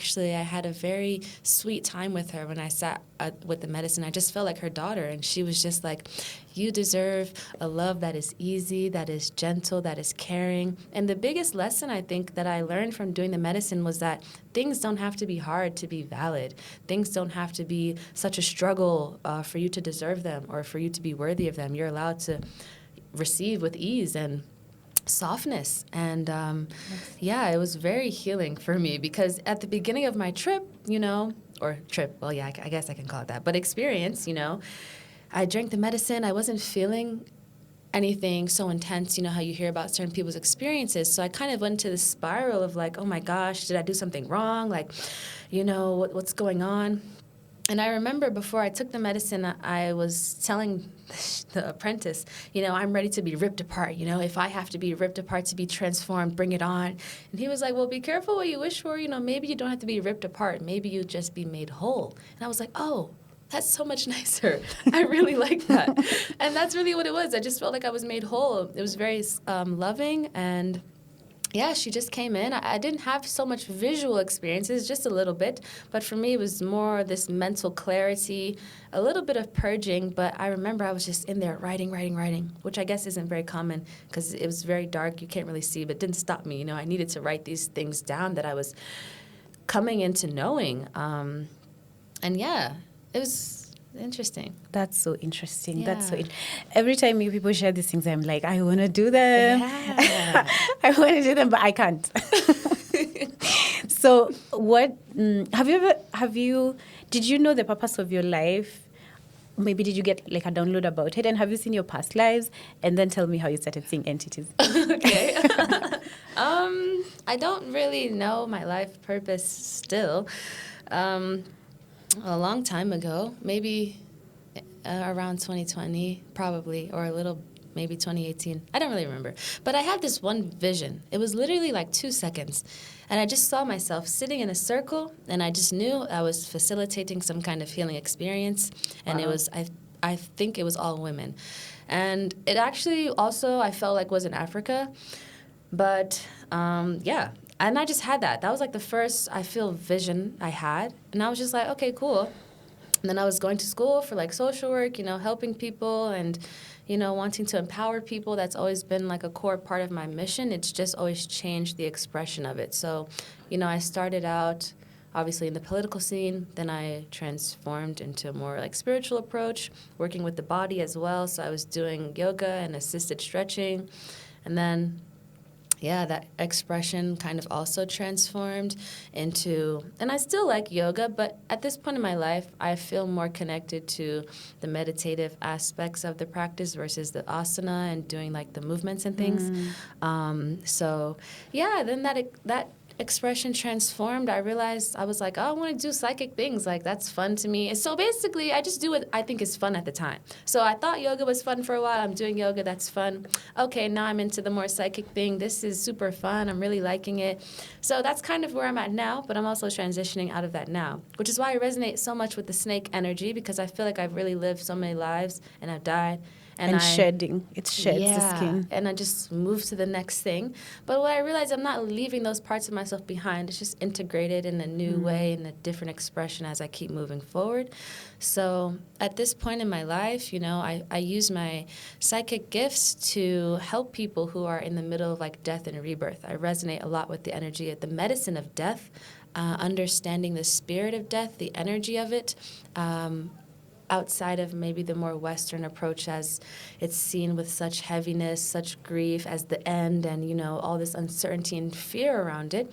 actually, I had a very sweet time with her when I sat with the medicine. I just felt like her daughter, and she was just like, you deserve a love that is easy, that is gentle, that is caring. And the biggest lesson I think that I learned from doing the medicine was that things don't have to be hard to be valid. Things don't have to be such a struggle for you to deserve them or for you to be worthy of them. You're allowed to receive with ease and softness. And it was very healing for me, because at the beginning of my trip, well, yeah, I guess I can call it that, but experience, I drank the medicine. I wasn't feeling anything so intense, how you hear about certain people's experiences. So I kind of went into this spiral of like, oh my gosh, did I do something wrong? Like, what's going on? And I remember before I took the medicine, I was telling the apprentice, I'm ready to be ripped apart. If I have to be ripped apart to be transformed, bring it on. And he was like, well, be careful what you wish for. Maybe you don't have to be ripped apart. Maybe you just be made whole. And I was like, oh, that's so much nicer. I really like that. And that's really what it was. I just felt like I was made whole. It was very loving. And yeah, she just came in. I didn't have so much visual experiences, just a little bit. But for me, it was more this mental clarity, a little bit of purging. But I remember I was just in there writing, which I guess isn't very common because it was very dark. You can't really see, but it didn't stop me. I needed to write these things down that I was coming into knowing. It was interesting. That's so interesting. Yeah. Every time you people share these things, I'm like, I want to do them. Yeah. I want to do them, but I can't. So what, did you know the purpose of your life? Maybe did you get like a download about it? And have you seen your past lives? And then tell me how you started seeing entities. Okay. I don't really know my life purpose still. A long time ago, maybe around 2020, probably, or maybe 2018. I don't really remember. But I had this one vision. It was literally like 2 seconds. And I just saw myself sitting in a circle, and I just knew I was facilitating some kind of healing experience. And It was, I think it was all women. And it actually also, I felt like was in Africa. But, And I just had that. That was like the first, I feel, vision I had. And I was just like, okay, cool. And then I was going to school for like social work, helping people and, wanting to empower people. That's always been like a core part of my mission. It's just always changed the expression of it. So, I started out obviously in the political scene. Then I transformed into a more like spiritual approach, working with the body as well. So I was doing yoga and assisted stretching. And then that expression kind of also transformed into, and I still like yoga, but at this point in my life, I feel more connected to the meditative aspects of the practice versus the asana and doing like the movements and things. Then that expression transformed. I realized I was like, oh, I want to do psychic things. Like, that's fun to me. And so basically, I just do what I think is fun at the time. So I thought yoga was fun for a while. I'm doing yoga. That's fun. Okay, now I'm into the more psychic thing. This is super fun. I'm really liking it. So that's kind of where I'm at now, but I'm also transitioning out of that now, which is why I resonate so much with the snake energy, because I feel like I've really lived so many lives and I've died. And shedding. It sheds the skin. And I just move to the next thing. But what I realized, I'm not leaving those parts of myself behind. It's just integrated in a new way, in a different expression as I keep moving forward. So at this point in my life, I use my psychic gifts to help people who are in the middle of like death and rebirth. I resonate a lot with the energy of the medicine of death, understanding the spirit of death, the energy of it, outside of maybe the more Western approach as it's seen with such heaviness, such grief as the end and, all this uncertainty and fear around it.